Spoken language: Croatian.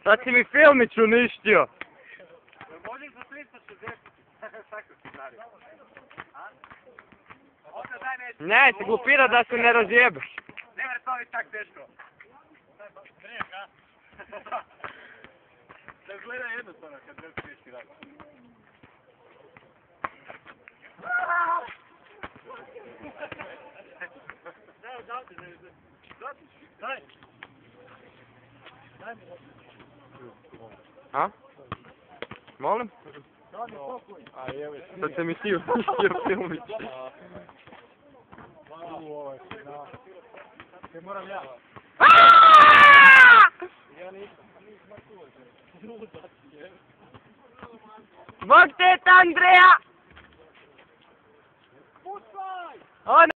Sad si mi filmić uništio. Možeš za 360. Tako si stari. Ne, se glupira da se ne razjebeš. Ne mre to biti tak teško. Grijeka. Da gleda jednostavno kad treba teški rad. Daj. A? Molim? Sad se mi ti uništio filmić. Te moram ja. Zbog teta Andreja! Puštaj! On